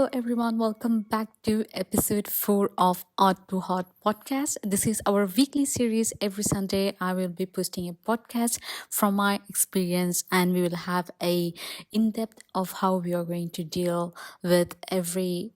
Hello, everyone. Welcome back to episode 4 of Art to Heart podcast. This is our weekly series. Every Sunday, I will be posting a podcast from my experience, and we will have a in depth of how we are going to deal with every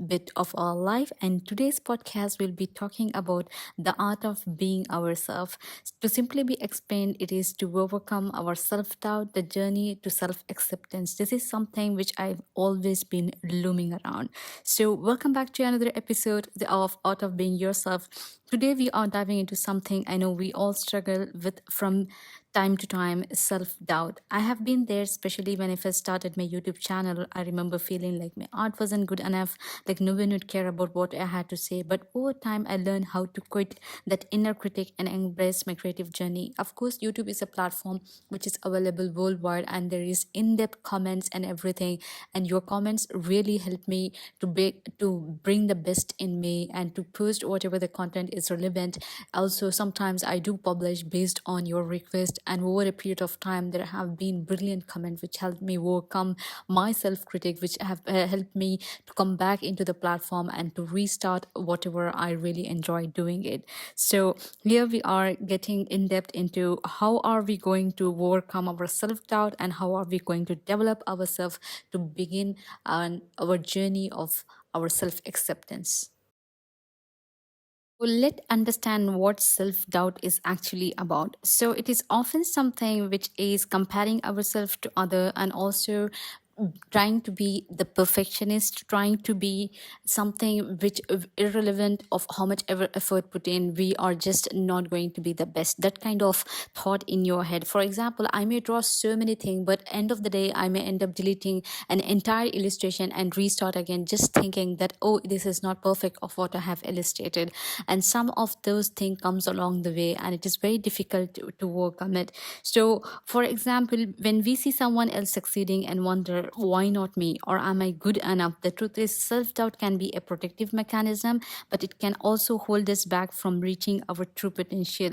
bit of our life. And today's podcast will be talking about the art of being ourselves. To simply be explained, it is to overcome our self doubt, the journey to self acceptance. This is something which I've always been looming around. So, welcome back to another episode of Art of Being Yourself. Today, we are diving into something I know we all struggle with from time to time, self doubt. I have been there, especially when I first started my YouTube channel. I remember feeling like my art wasn't good enough, like no one would care about what I had to say. But over time, I learned how to quit that inner critic and embrace my creative journey. Of course, YouTube is a platform which is available worldwide, and there is in depth comments and everything. And your comments really help me to bring the best in me and to post whatever the content is relevant. Also, sometimes I do publish based on your request, and over a period of time there have been brilliant comments which helped me overcome my self-critic, which have helped me to come back into the platform and to restart whatever I really enjoy doing it. So here we are getting in depth into how are we going to overcome our self-doubt and how are we going to develop ourselves to begin our journey of our self-acceptance. Well, let's understand what self doubt is actually about. So, it is often something which is comparing ourselves to other, and also trying to be the perfectionist, trying to be something which irrelevant of how much ever effort put in, we are just not going to be the best. That kind of thought in your head. For example, I may draw so many things, but end of the day I may end up deleting an entire illustration and restart again, just thinking that, oh, this is not perfect of what I have illustrated. And some of those things comes along the way, and it is very difficult to work on it. So for example, when we see someone else succeeding and wonder, why not me, or am I good enough, the truth is self-doubt can be a protective mechanism, but it can also hold us back from reaching our true potential.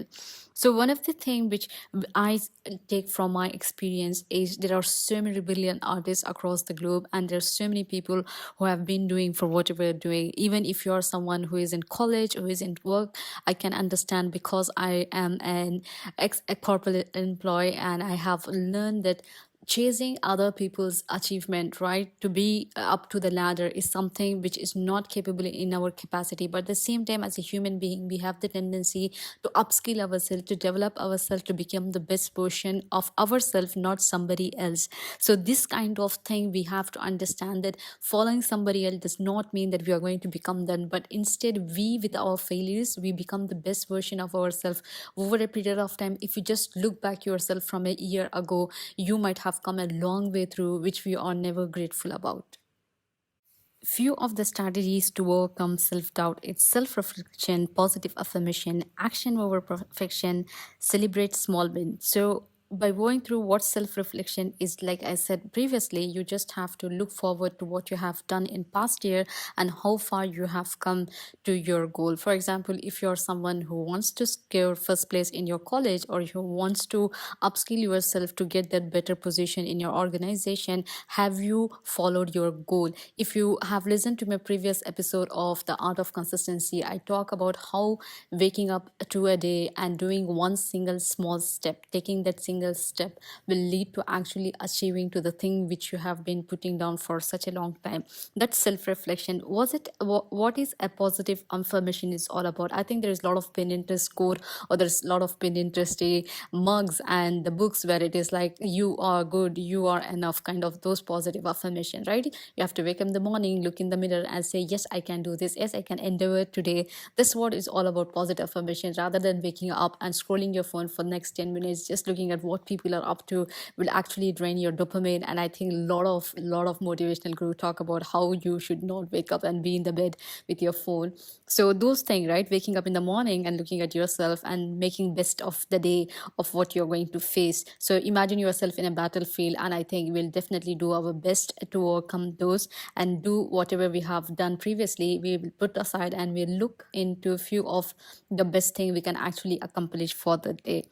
So one of the things which I take from my experience is there are so many brilliant artists across the globe, and there's so many people who have been doing for whatever they're doing. Even if you're someone who is in college, who is in work, I can understand, because I am an a corporate employee, and I have learned that chasing other people's achievement, right, to be up to the ladder, is something which is not capable in our capacity. But at the same time, as a human being, we have the tendency to upskill ourselves, to develop ourselves, to become the best version of ourselves, not somebody else. So this kind of thing, we have to understand that following somebody else does not mean that we are going to become them, but instead we, with our failures, we become the best version of ourselves over a period of time. If you just look back yourself from a year ago, you might have come a long way through, which we are never grateful about. Few of the strategies to overcome self-doubt: it's self-reflection, positive affirmation, action over perfection, celebrate small wins. So by going through what self-reflection is, like I said previously, you just have to look forward to what you have done in past year and how far you have come to your goal. For example, if you're someone who wants to secure first place in your college, or who wants to upskill yourself to get that better position in your organization, have you followed your goal? If you have listened to my previous episode of The Art of Consistency, I talk about how waking up to a day and doing one single small step, taking that single step, will lead to actually achieving to the thing which you have been putting down for such a long time. That's self-reflection. Was it what is a positive affirmation is all about? I think there is a lot of Pinterest quote, or there's a lot of Pinterest mugs and the books where it is like, you are good, you are enough, kind of those positive affirmation, right? You have to wake up in the morning, look in the mirror and say, yes, I can do this, yes, I can endeavor today. This what is all about, positive affirmation, rather than waking up and scrolling your phone for next 10 minutes just looking at what people are up to, will actually drain your dopamine. And I think a lot of motivational guru talk about how you should not wake up and be in the bed with your phone. So those things, right, waking up in the morning and looking at yourself and making best of the day of what you're going to face. So imagine yourself in a battlefield, and I think we'll definitely do our best to overcome those and do whatever we have done previously. We will put aside and we'll look into a few of the best thing we can actually accomplish for the day.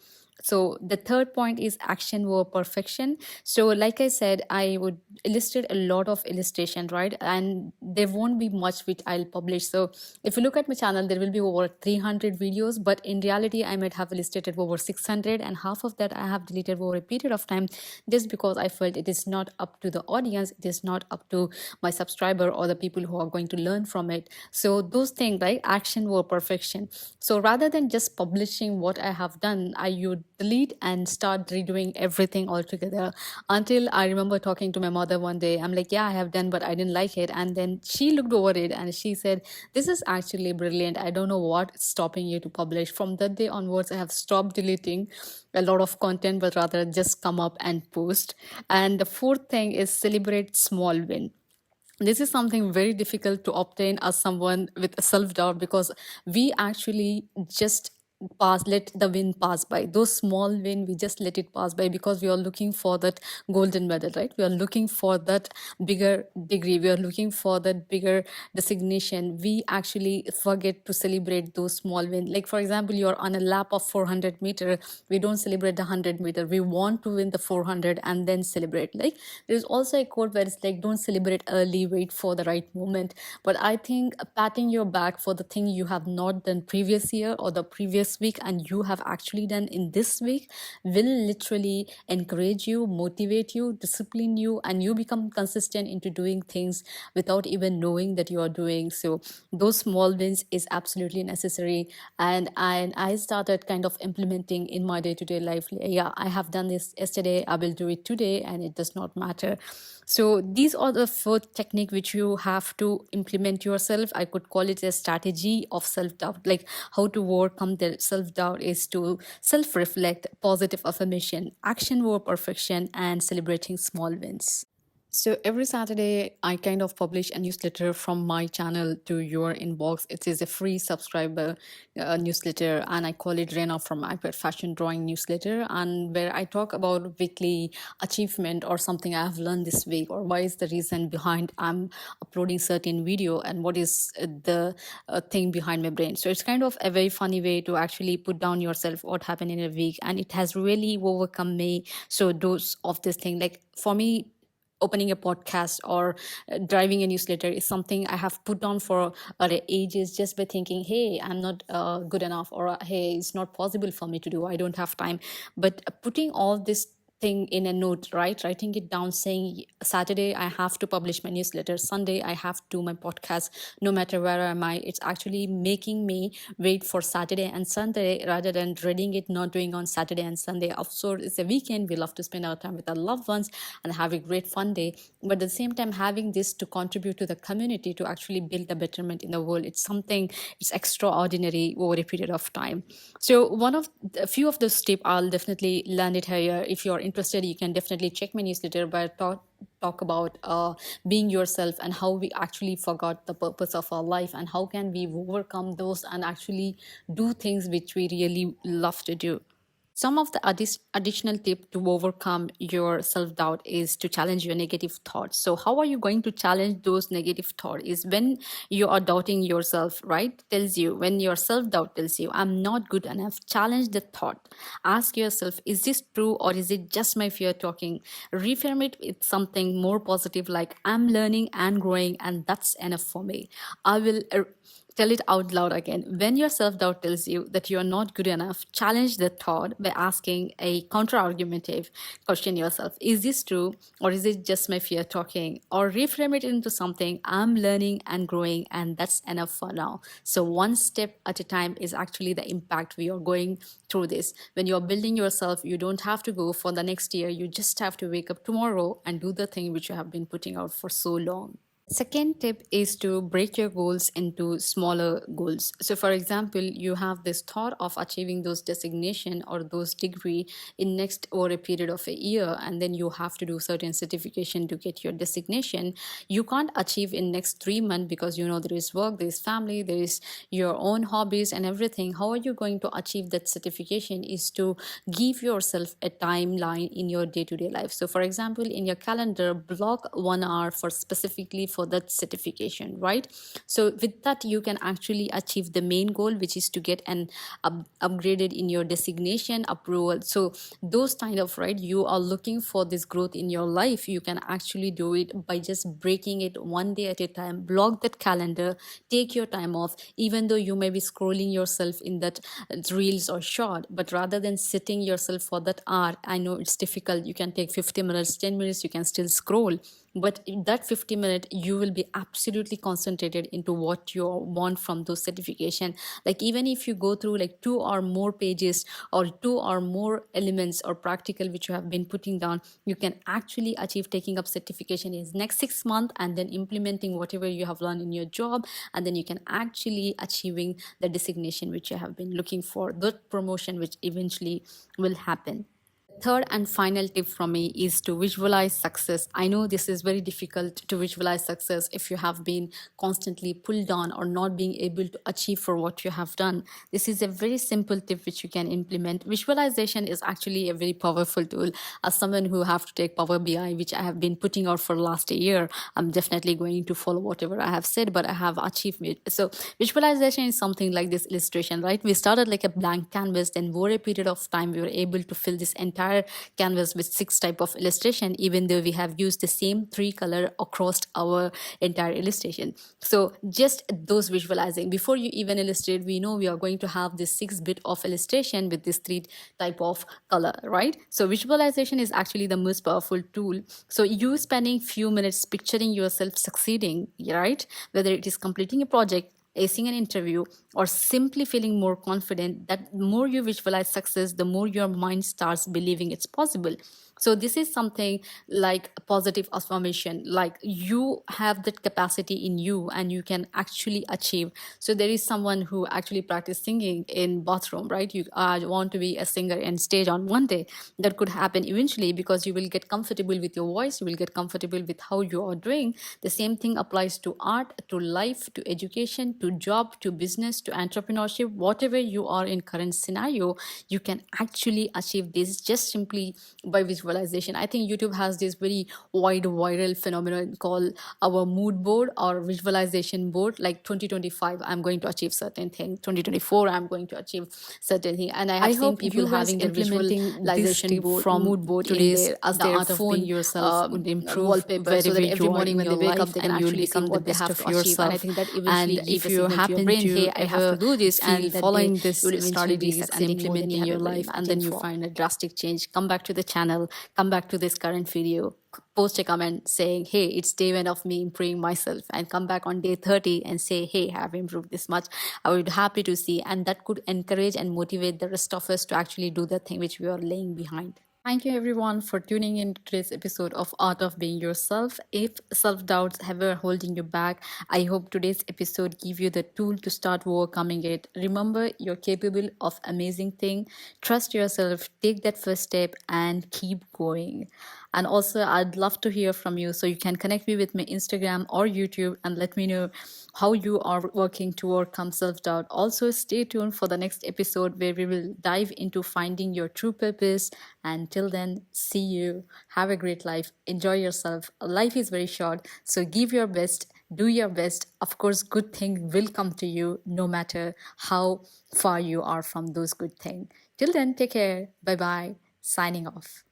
So the third point is action over perfection. So like I said, I would illustrate a lot of illustration, right? And there won't be much which I'll publish. So if you look at my channel, there will be over 300 videos, but in reality I might have illustrated over 600, and half of that I have deleted over a period of time, just because I felt it is not up to the audience, it is not up to my subscriber or the people who are going to learn from it. So those things, right? Action over perfection. So rather than just publishing what I have done, I would delete and start redoing everything altogether, until I remember talking to my mother one day. I'm like, yeah, I have done, but I didn't like it. And then she looked over it and she said, this is actually brilliant. I don't know what's stopping you to publish. From that day onwards, I have stopped deleting a lot of content, but rather just come up and post. And the fourth thing is celebrate small win. This is something very difficult to obtain as someone with self-doubt, because we actually just let the win pass by. Those small win, we just let it pass by, because we are looking for that golden medal, right? We are looking for that bigger degree, we are looking for that bigger designation. We actually forget to celebrate those small wins. Like for example, you're on a lap of 400-meter, we don't celebrate the 100-meter, we want to win the 400 and then celebrate. Like there's also a quote where it's like, don't celebrate early, wait for the right moment. But I think patting your back for the thing you have not done previous year or the previous week and you have actually done in this week will literally encourage you, motivate you, discipline you, and you become consistent into doing things without even knowing that you are doing. So those small wins is absolutely necessary. And I started kind of implementing in my day-to-day life. Yeah, I have done this yesterday, I will do it today, and it does not matter. So these are the fourth technique which you have to implement yourself. I could call it a strategy of self-doubt. Like how to overcome the self-doubt is to self-reflect, positive affirmation, action over perfection, and celebrating small wins. So every Saturday, I kind of publish a newsletter from my channel to your inbox. It is a free subscriber newsletter, and I call it Rena from iPad Fashion Drawing Newsletter, and where I talk about weekly achievement or something I have learned this week, or why is the reason behind I'm uploading certain video, and what is the thing behind my brain. So it's kind of a very funny way to actually put down yourself what happened in a week, and it has really overcome me. So those of this thing, like for me, opening a podcast or driving a newsletter is something I have put on for ages, just by thinking, hey, I'm not good enough, or hey, it's not possible for me to do, I don't have time. But putting all this thing in a note, right, writing it down, saying Saturday I have to publish my newsletter, Sunday I have to do my podcast, no matter where am I, it's actually making me wait for Saturday and Sunday rather than dreading it not doing on Saturday and Sunday. Of course, it's a weekend, we love to spend our time with our loved ones and have a great fun day, but at the same time having this to contribute to the community, to actually build a betterment in the world, it's something, it's extraordinary over a period of time. So one of a few of those tips, I'll definitely land it here. If you're interested, you can definitely check my newsletter, but talk about being yourself and how we actually forgot the purpose of our life, and how can we overcome those and actually do things which we really love to do. Some of the additional tip to overcome your self-doubt is to challenge your negative thoughts. So how are you going to challenge those negative thoughts? Is when you are doubting yourself, right? Tells you, when your self-doubt tells you, I'm not good enough, challenge the thought. Ask yourself, is this true or is it just my fear talking? Reframe it with something more positive, like I'm learning and growing and that's enough for me. I will tell it out loud again. When your self doubt tells you that you are not good enough, challenge the thought by asking a counter argumentative question yourself. Is this true or is it just my fear talking? Or reframe it into something, I'm learning and growing and that's enough for now. So one step at a time is actually the impact we are going through this. When you're building yourself, you don't have to go for the next year. You just have to wake up tomorrow and do the thing which you have been putting out for so long. Second tip is to break your goals into smaller goals. So for example, you have this thought of achieving those designation or those degree in next over a period of a year, and then you have to do certain certification to get your designation. You can't achieve in next 3 months, because you know there is work, there is family, there is your own hobbies and everything. How are you going to achieve that certification is to give yourself a timeline in your day-to-day life. So for example, in your calendar, block 1 hour for specifically for for that certification, right? So with that you can actually achieve the main goal, which is to get an upgraded in your designation approval. So those kind of, right, you are looking for this growth in your life, you can actually do it by just breaking it one day at a time. Block that calendar, take your time off, even though you may be scrolling yourself in that reels or short, but rather than sitting yourself for that hour, I know it's difficult, you can take 50 minutes, 10 minutes, you can still scroll, but in that 50 minute you will be absolutely concentrated into what you want from those certification. Like even if you go through like two or more pages or two or more elements or practical which you have been putting down, you can actually achieve taking up certification in next 6 months and then implementing whatever you have learned in your job, and then you can actually achieving the designation which you have been looking for, that promotion which eventually will happen. Third and final tip from me is to visualize success. I know this is very difficult to visualize success if you have been constantly pulled down or not being able to achieve for what you have done. This is a very simple tip which you can implement. Visualization is actually a very powerful tool. As someone who have to take Power BI, which I have been putting out for last a year, I'm definitely going to follow whatever I have said, but I have achieved it. So visualization is something like this illustration, right? We started like a blank canvas, then over a period of time we were able to fill this entire canvas with 6 type of illustration, even though we have used the same 3 color across our entire illustration. So just those visualizing before you even illustrate, we know we are going to have this 6 bit of illustration with this 3 type of color, right? So visualization is actually the most powerful tool. So you spending few minutes picturing yourself succeeding, right? Whether it is completing a project, acing an interview, or simply feeling more confident, that more you visualize success, the more your mind starts believing it's possible. So this is something like a positive affirmation, like you have that capacity in you and you can actually achieve. So there is someone who actually practice singing in bathroom, right? You want to be a singer and stage on one day. That could happen eventually because you will get comfortable with your voice, you will get comfortable with how you are doing. The same thing applies to art, to life, to education, to job, to business, to entrepreneurship. Whatever you are in current scenario, you can actually achieve this just simply by visualization. I think YouTube has this very wide viral phenomenon called our mood board or visualization board. Like 2025 I'm going to achieve certain thing, 2024 I'm going to achieve certain thing, and I have seen hope people you guys having their implementing this visualization tip board, from mood board in today's their as The their Art of Being phone Yourself would improve wallpaper, so wherever that every you are morning in when they your wake up life, they can and you'll actually see become the what they best have of to achieve. And I yourself. think that eventually And give if a you signal to your happen brain, to hey, I have to ever do this, feel and that following day, this you will you will eventually start be be succeeding more than you implementing in have your ever life, and then imagined you for. find A drastic change, come back to the channel, come back to this current video, post a comment saying, hey, it's day 1 of me improving myself, and come back on day 30 and say, hey, I have improved this much. I would be happy to see, and that could encourage and motivate the rest of us to actually do the thing which we are laying behind. Thank you everyone for tuning in to today's episode of Art of Being Yourself. If self-doubts ever holding you back, I hope today's episode give you the tool to start overcoming it. Remember, you're capable of amazing thing. Trust yourself, take that first step and keep going. And also I'd love to hear from you. So you can connect me with my Instagram or YouTube and let me know how you are working to overcome self-doubt. Also stay tuned for the next episode where we will dive into finding your true purpose. Until then, see you. Have a great life. Enjoy yourself. Life is very short. So give your best. Do your best. Of course, good thing will come to you no matter how far you are from those good things. Till then, take care. Bye bye. Signing off.